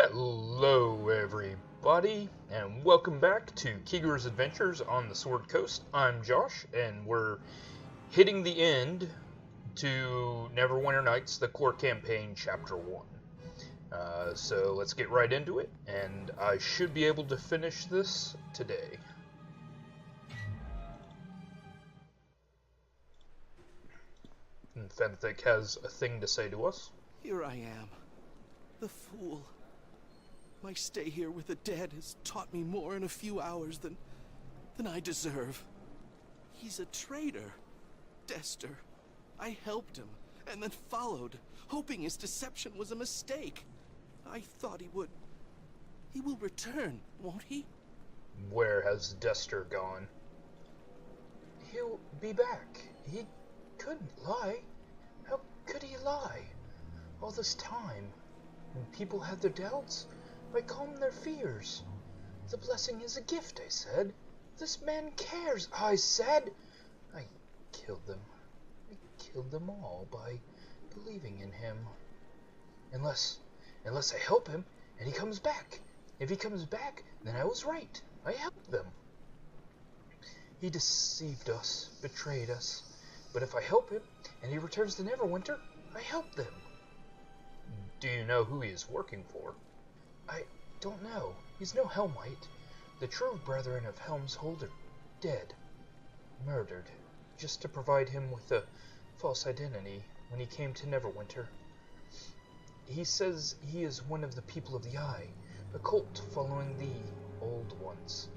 Hello everybody, and welcome back to Keeger's Adventures on the Sword Coast. I'm Josh, and we're hitting the end to Neverwinter Nights, the Core Campaign, Chapter 1. So let's get right into it, and I should be able to finish this today. And Fenthic has a thing to say to us. Here I am, the fool. My stay here with the dead has taught me more in a few hours than I deserve. He's a traitor, Desther. I helped him, and then followed, hoping his deception was a mistake. I thought he would. He will return, won't he? Where has Desther gone? He'll be back. He couldn't lie. How could he lie? All this time, when people had their doubts, I calmed their fears. The blessing is a gift, I said. This man cares, I said. I killed them. I killed them all by believing in him. Unless I help him and he comes back. If he comes back, then I was right. I helped them. He deceived us, betrayed us. But if I help him and he returns to Neverwinter, I help them. Do you know who he is working for? I don't know. He's no Helmite. The true brethren of Helm's Hold are dead. Murdered. Just to provide him with a false identity when he came to Neverwinter. He says he is one of the people of the Eye, a cult following the Old Ones.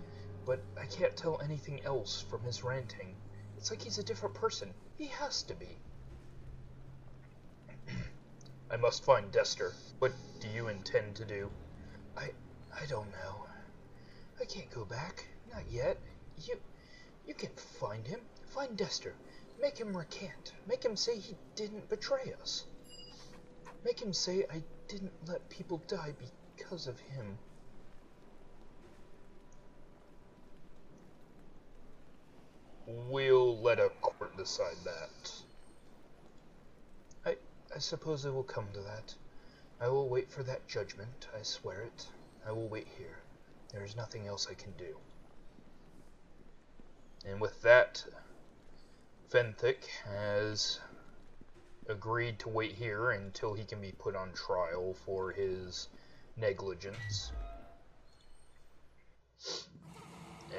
But I can't tell anything else from his ranting. It's like he's a different person. He has to be. I must find Desther. What do you intend to do? I don't know. I can't go back. Not yet. You can find him. Find Desther. Make him recant. Make him say he didn't betray us. Make him say I didn't let people die because of him. We'll let a court decide that. I suppose it will come to that. I will wait for that judgment, I swear it. I will wait here. There is nothing else I can do. And with that, Fenthic has agreed to wait here until he can be put on trial for his negligence.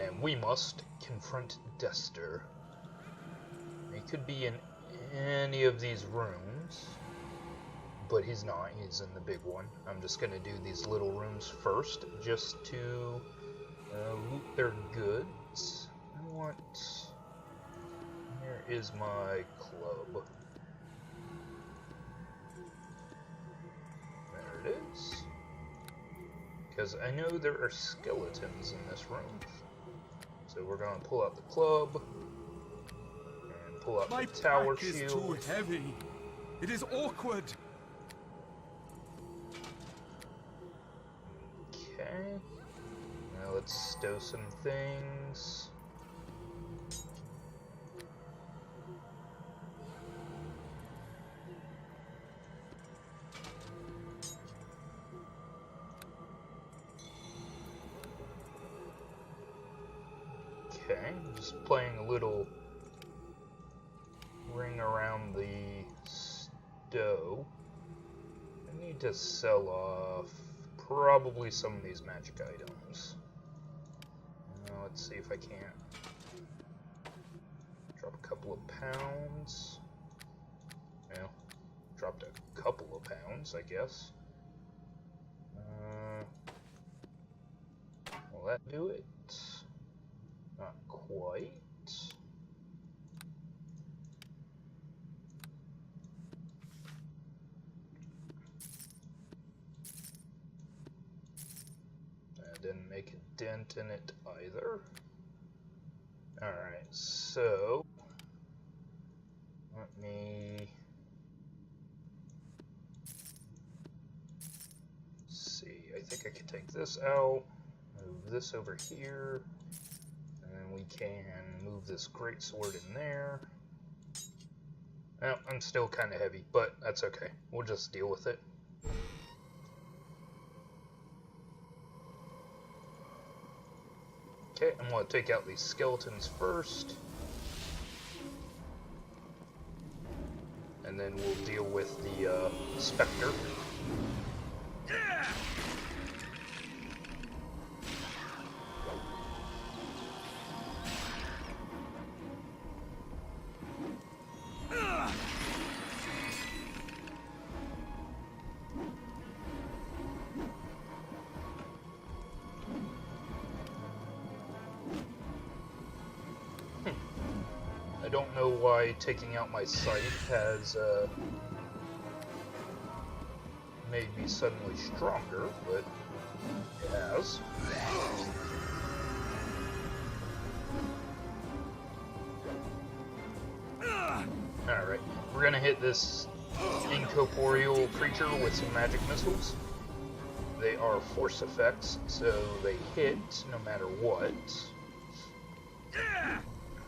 And we must confront Desther. He could be in any of these rooms, but he's not. He's in the big one. I'm just going to do these little rooms first, just to loot their goods. Here is my club. There it is. Because I know there are skeletons in this room. So we're going to pull out the club. And pull out the tower shield. My pack is too heavy. It is awkward. Okay. Now let's stow some things. Okay, just playing a little ring around the stove. I need to sell off probably some of these magic items. Let's see if I can't drop a couple of pounds. Well, dropped a couple of pounds, I guess. Will that do it? Not quite. Didn't make a dent in it either. Alright, so let me see. I think I can take this out, move this over here, and then we can move this greatsword in there. Well, I'm still kind of heavy, but that's okay. We'll just deal with it. Okay, I'm going to take out these skeletons first. And then we'll deal with the Spectre. I don't know why taking out my scythe has made me suddenly stronger, but it has. Alright, we're gonna hit this incorporeal creature with some magic missiles. They are force effects, so they hit no matter what.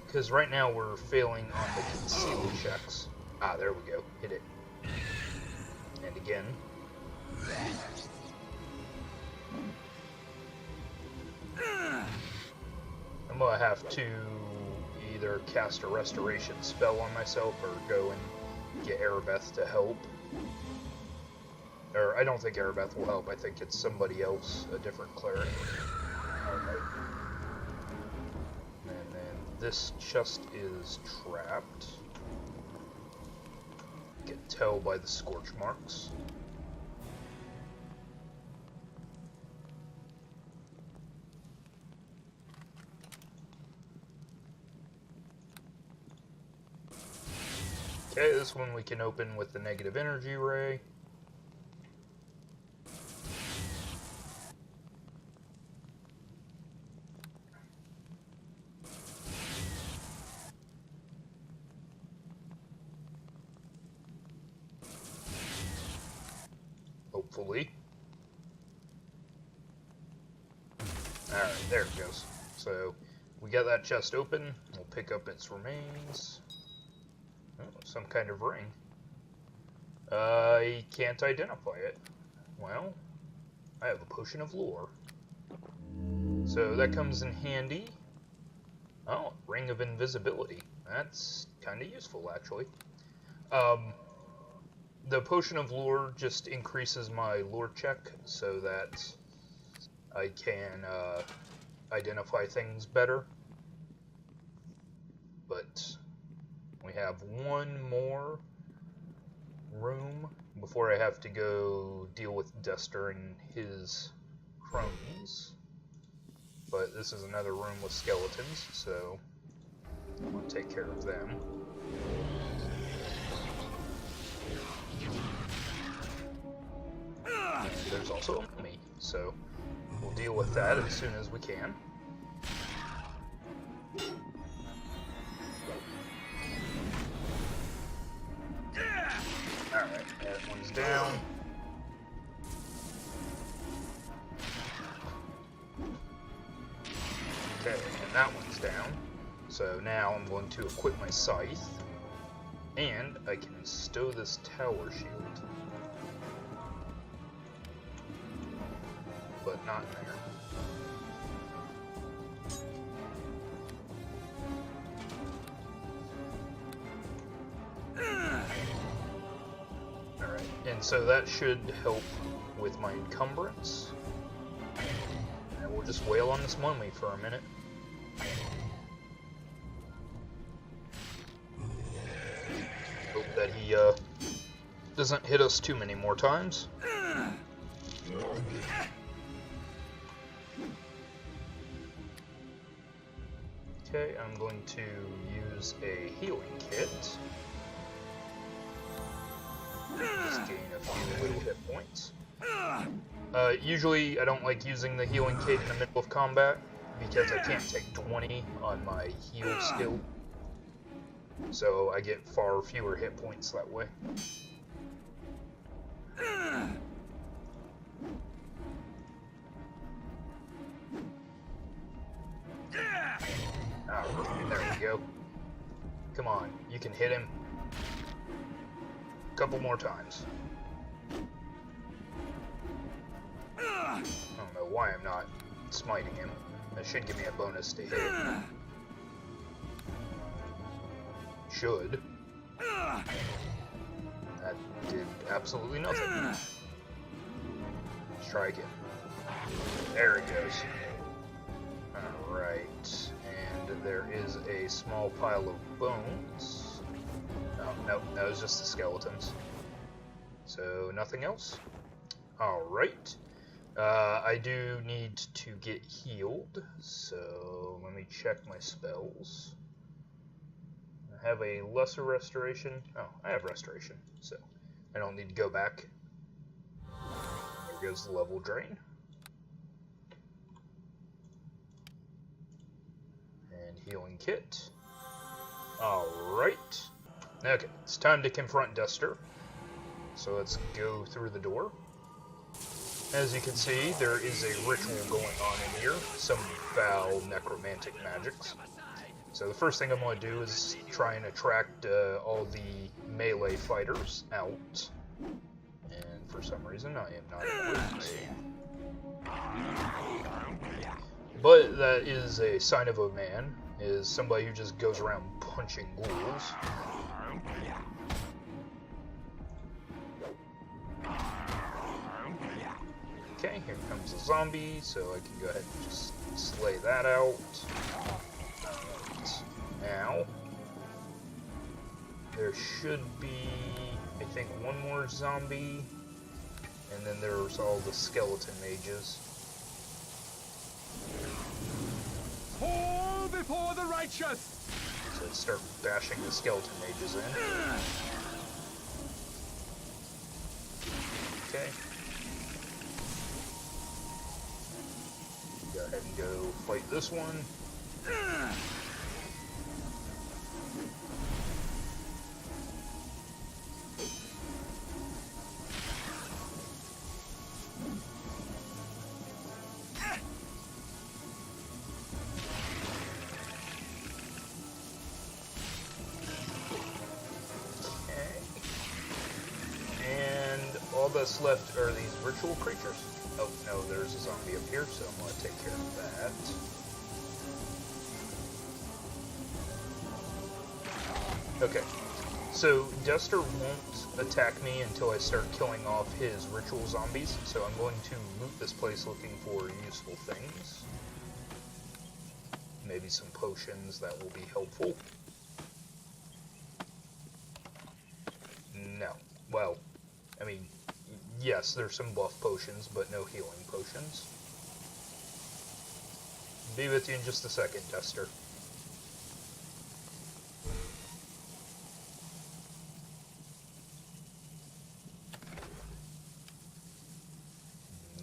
Because right now we're failing on the conceal checks. Ah, there we go. Hit it. And again. I'm gonna have to either cast a restoration spell on myself or go and get Erebeth to help. Or, I don't think Erebeth will help. I think it's somebody else, a different cleric. Okay. And then this chest is trapped. You can tell by the scorch marks. Okay, this one we can open with the negative energy ray. Hopefully. Alright, there it goes. So, we got that chest open. We'll pick up its remains. Oh, some kind of ring. I can't identify it. Well, I have a potion of lore. So that comes in handy. Oh, ring of invisibility. That's kind of useful, actually. The potion of lore just increases my lore check so that I can identify things better. But we have one more room before I have to go deal with Desther and his cronies. But this is another room with skeletons, so I'm going to take care of them. And there's also me, so we'll deal with that as soon as we can. Alright, that one's down. Okay, and that one's down. So now I'm going to equip my scythe. And I can stow this tower shield. But not in there. Alright, and so that should help with my encumbrance. And we'll just wail on this mummy for a minute. Hope that he doesn't hit us too many more times. Okay, I'm going to use a healing kit. Just gain a few little hit points. Usually I don't like using the healing kit in the middle of combat because I can't take 20 on my heal skill. So I get far fewer hit points that way. Oh, there we go. Come on, you can hit him. A couple more times. I don't know why I'm not smiting him. That should give me a bonus to hit. Should. That did absolutely nothing. Let's try again. There it goes. Alright. And there is a small pile of bones. Oh, nope, that was just the skeletons. So, nothing else? Alright. I do need to get healed, so let me check my spells. I have a lesser restoration. Oh, I have restoration, so I don't need to go back. There goes the level drain. And healing kit. Alright. Okay, it's time to confront Desther. So let's go through the door. As you can see, there is a ritual going on in here. Some foul necromantic magics. So the first thing I'm going to do is try and attract all the melee fighters out. And for some reason, I am not equipped. But that is a sign of a man, is somebody who just goes around punching ghouls. Okay, here comes a zombie, so I can go ahead and just slay that out. Now, there should be, I think, one more zombie, and then there's all the skeleton mages. Fall before the righteous! So let's start bashing the skeleton mages in. Okay. Go ahead and go fight this one. That's left are these ritual creatures. Oh no, there's a zombie up here, so I'm going to take care of that. Okay, so Desther won't attack me until I start killing off his ritual zombies, so I'm going to loot this place looking for useful things. Maybe some potions that will be helpful. No. Well, I mean, yes, there's some buff potions, but no healing potions. Be with you in just a second, Desther.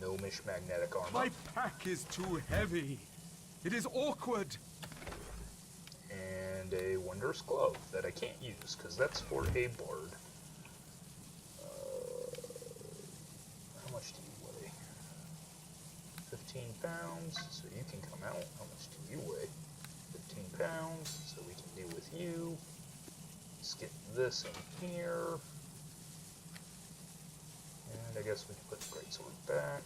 Gnomish magnetic armor. My pack is too heavy. It is awkward. And a wondrous glove that I can't use, because that's for a bard. How much do you weigh? 15 pounds, so you can come out. How much do you weigh? 15 pounds, so we can deal with you. Let's get this in here. And I guess we can put the greatsword back.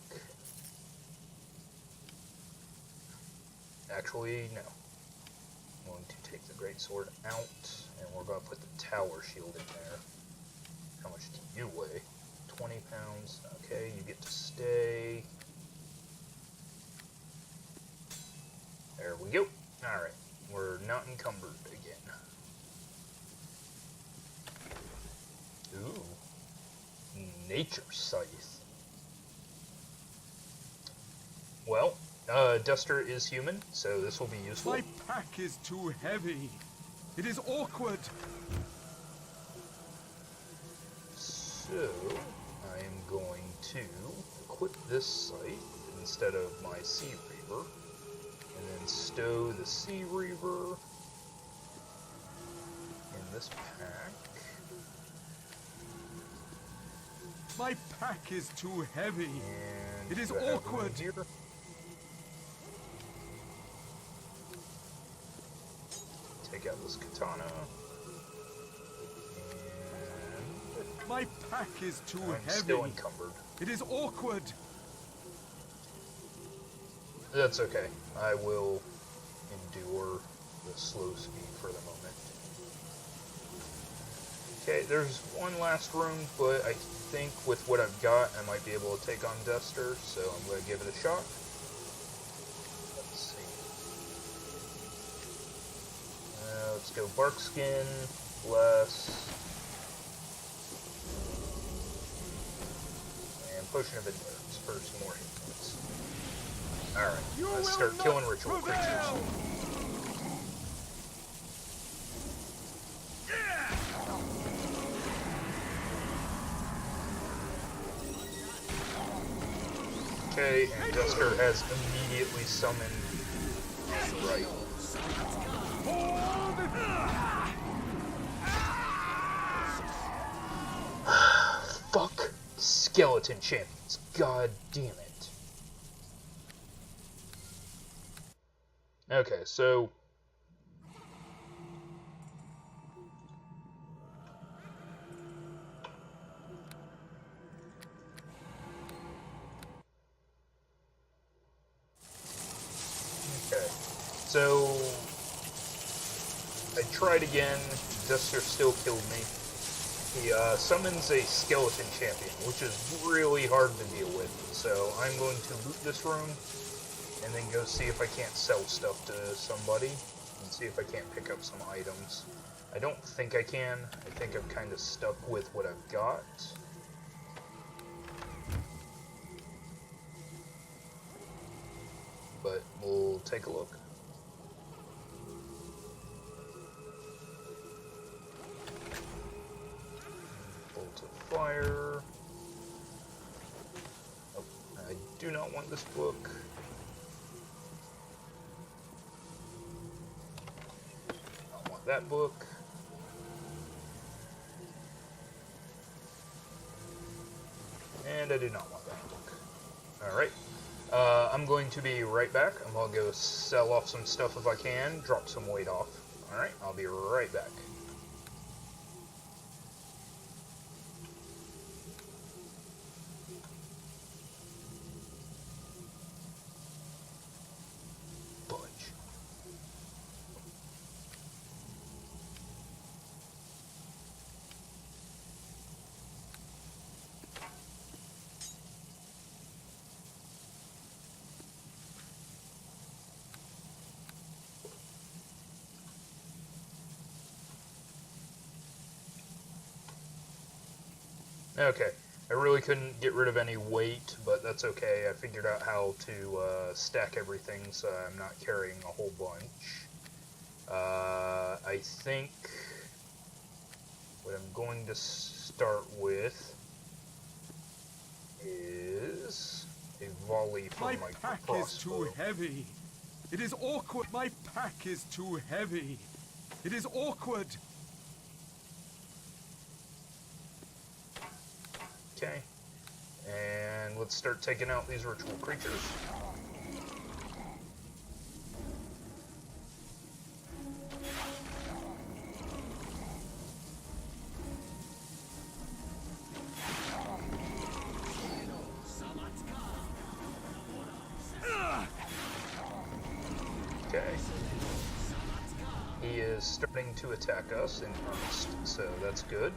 Actually, no. I'm going to take the greatsword out, and we're going to put the tower shield in there. How much do you weigh? 20 pounds. Okay, you get to stay. There we go. Alright, we're not encumbered again. Ooh. Nature Scythe. Well, Desther is human, so this will be useful. My pack is too heavy. It is awkward. So, I am going to equip this scythe instead of my Sea Reaver, and then stow the Sea Reaver in this pack. My pack is too heavy. And it is do I have awkward. one here? Take out this katana. And my pack is too I'm heavy. still encumbered. It is awkward. That's okay. I will endure the slow speed for the moment. Okay, there's one last room, but I think with what I've got, I might be able to take on Desther, so I'm going to give it a shot. Let's see. Let's go Barkskin, Bless, and Potion of Endurance for some more hit points. Alright, let's start killing ritual creatures. Okay, and Desther has immediately summoned right. Fuck skeleton champions. God damn it. Okay, so So, I tried again, Desther still killed me. He summons a skeleton champion, which is really hard to deal with. So, I'm going to loot this room, and then go see if I can't sell stuff to somebody, and see if I can't pick up some items. I don't think I can. I think I'm kind of stuck with what I've got. But we'll take a look. Bolt of fire. Oh, I do not want this book. I want that book. And I do not want that book. Alright. I'm going to be right back. I'm going to go sell off some stuff if I can, drop some weight off. Alright, I'll be right back. Okay, I really couldn't get rid of any weight, but that's okay. I figured out how to stack everything so I'm not carrying a whole bunch. I think what I'm going to start with is a volley from my pack crossbow. Is too heavy. It is awkward. My pack is too heavy. It is awkward. Okay, and let's start taking out these ritual creatures. Okay. He is starting to attack us in earnest, so that's good.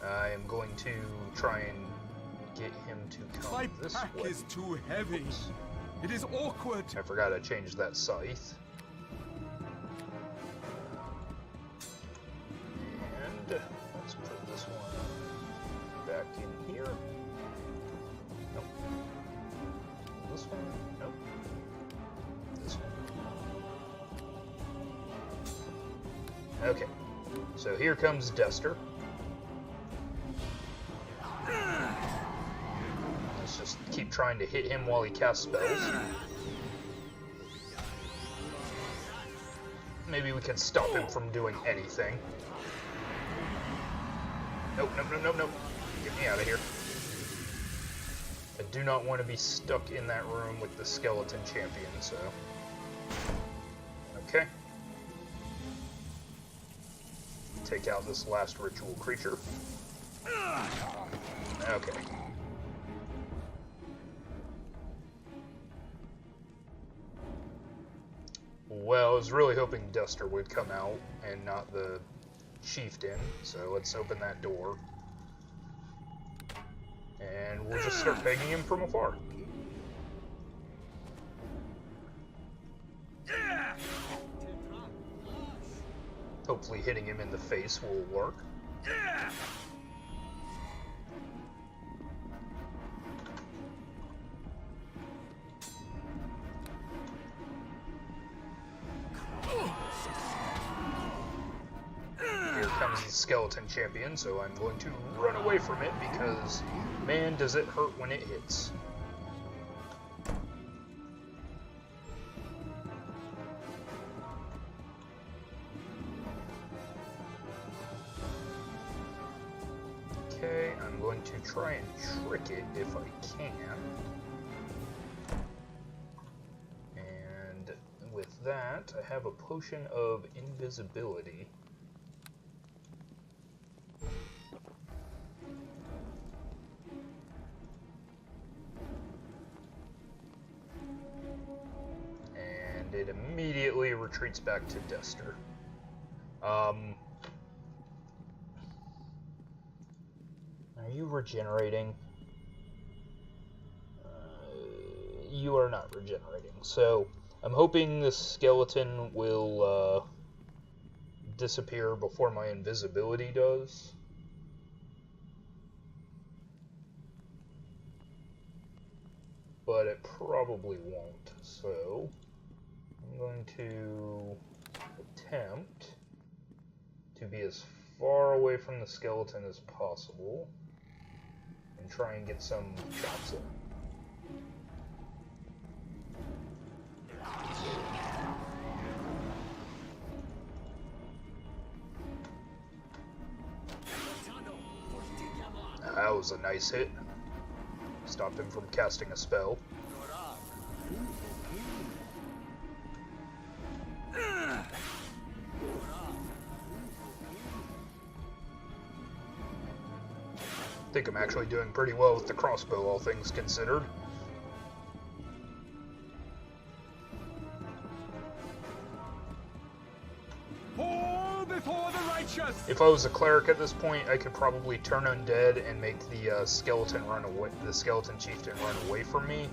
I am going to try and get him to come this way. My pack is too heavy. Oops. It is awkward. I forgot I changed that scythe. And let's put this one back in here. Nope. This one? Nope. This one. Okay. So here comes Desther. Let's just keep trying to hit him while he casts spells. Maybe we can stop him from doing anything. Nope, nope, nope, nope, nope. Get me out of here. I do not want to be stuck in that room with the skeleton champion, so... Okay. Take out this last ritual creature. Okay. Well, I was really hoping Desther would come out and not the chieftain, so let's open that door. And we'll just start pegging him from afar. Hopefully hitting him in the face will work. Here comes the skeleton champion, so I'm going to run away from it because, man, does it hurt when it hits. Okay, I'm going to try and trick it if I can. And with that, I have a potion of invisibility. And it immediately retreats back to Desther. Are you regenerating? You are not regenerating. So, I'm hoping this skeleton will disappear before my invisibility does. But it probably won't. So, I'm going to attempt to be as far away from the skeleton as possible. And try and get some shots in. That was a nice hit. Stopped him from casting a spell. I think I'm actually doing pretty well with the crossbow, all things considered. Fall before the righteous. If I was a cleric at this point, I could probably turn undead and make the skeleton run away, the skeleton chieftain run away from me.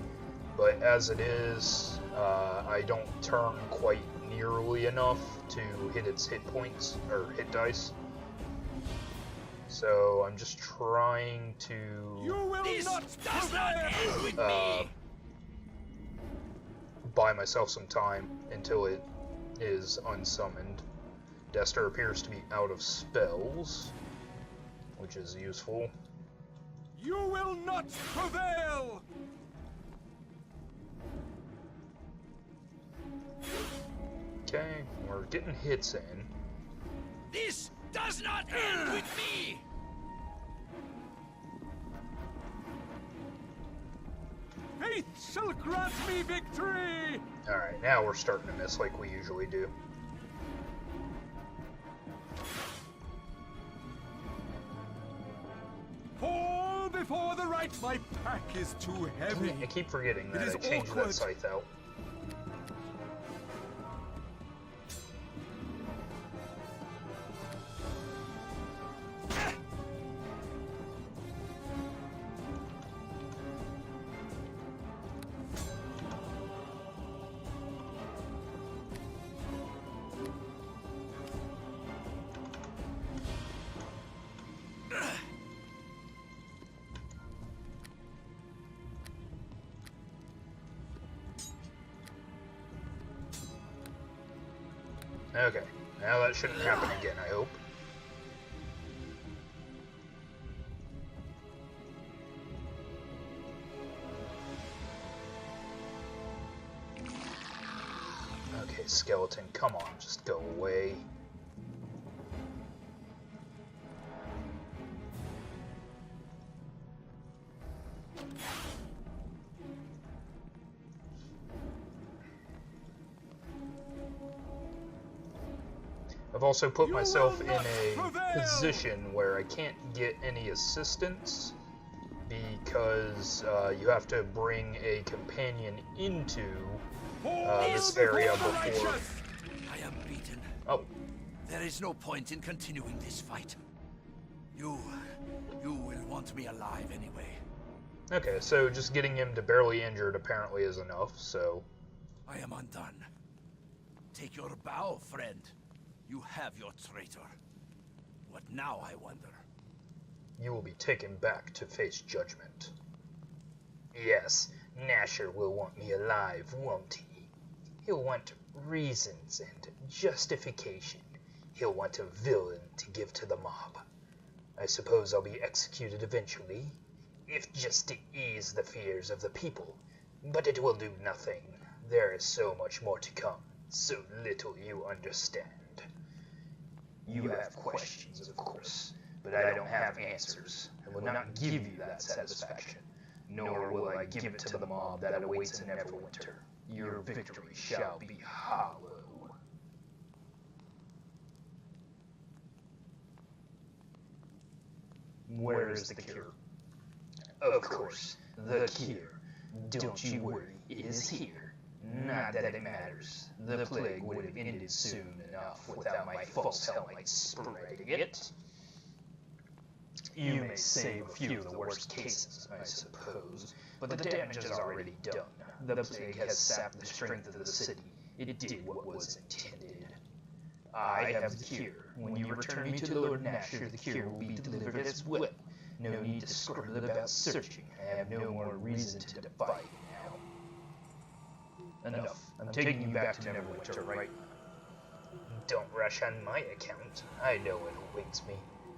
But as it is, I don't turn quite nearly enough to hit its hit points or hit dice. So I'm just trying to buy myself some time until it is unsummoned. Desther appears to be out of spells, which is useful. You will not prevail. Okay, we're getting hits in. This does not end with me! Faith shall grant me victory! Alright, now we're starting to miss like we usually do. Fall before the right. My pack is too heavy. I keep forgetting that I changed that scythe out. Okay, now that shouldn't happen again, I hope. Okay, skeleton, come on, just go away. I've also put myself in a position where I can't get any assistance because you have to bring a companion into this area before beaten. Oh. There is no point in continuing this fight. You will want me alive anyway. Okay, so just getting him to barely injured apparently is enough, so... I am undone. Take your bow, friend. You have your traitor. What now, I wonder? You will be taken back to face judgment. Yes, Nasher will want me alive, won't he? He'll want reasons and justification. He'll want a villain to give to the mob. I suppose I'll be executed eventually, if just to ease the fears of the people. But it will do nothing. There is so much more to come, so little you understand. You have questions, of course, but I don't have answers, and will not give you that satisfaction. Nor will I give it to the mob that awaits in Neverwinter. Your victory shall be hollow. Where is the cure? Of course, the cure, don't you worry, is here. Not that it matters. The plague would have ended soon enough without my false helmet spreading it. You may save a few of the worst cases, I suppose, but the damage is already done. The plague has sapped the strength of the city. It did what was intended. I have the cure. When you return me to Lord Nasher, the cure will be delivered as well. No need to scribble about searching. I have no more reason to defy you now. Enough. I'm taking you back to Neverwinter right now. Don't rush on my account. I know what awaits me.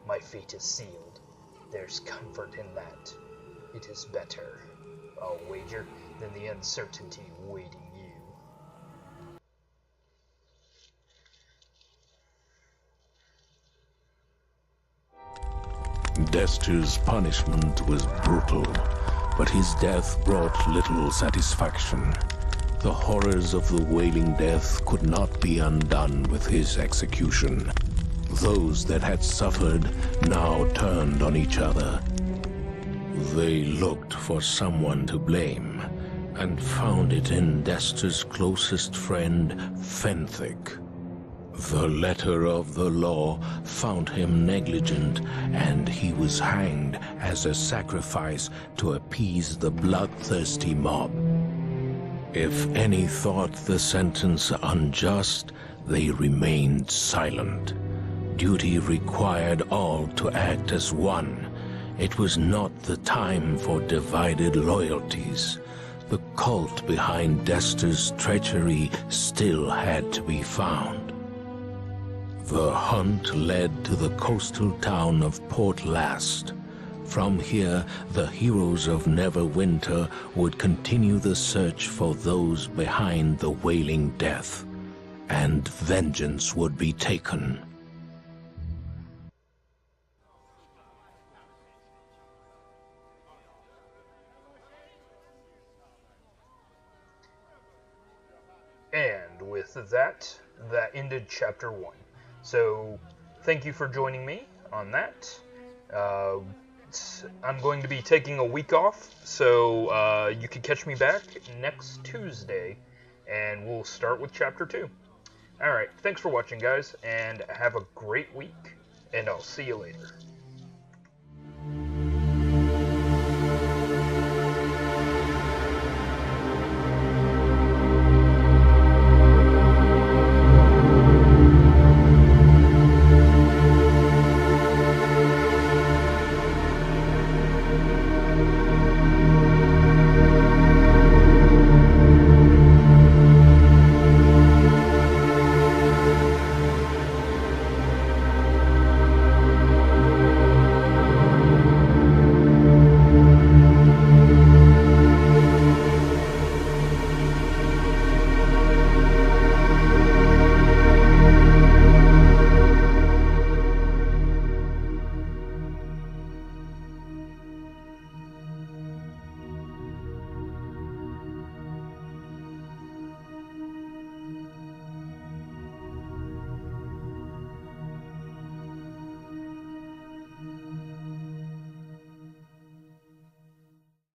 My fate is sealed. There's comfort in that. It is better, I'll wager, than the uncertainty waiting you. Desther's punishment was brutal, but his death brought little satisfaction. The horrors of the Wailing Death could not be undone with his execution. Those that had suffered now turned on each other. They looked for someone to blame, and found it in Desther's closest friend, Fenthic. The letter of the law found him negligent, and he was hanged as a sacrifice to appease the bloodthirsty mob. If any thought the sentence unjust, they remained silent. Duty required all to act as one. It was not the time for divided loyalties. The cult behind Desther's treachery still had to be found. The hunt led to the coastal town of Port Last. From here, the heroes of Neverwinter would continue the search for those behind the Wailing Death, and vengeance would be taken. And with that, that ended Chapter 1. So, thank you for joining me on that. I'm going to be taking a week off, so you can catch me back next Tuesday, and we'll start with Chapter 2. Alright, thanks for watching, guys, and have a great week, and I'll see you later.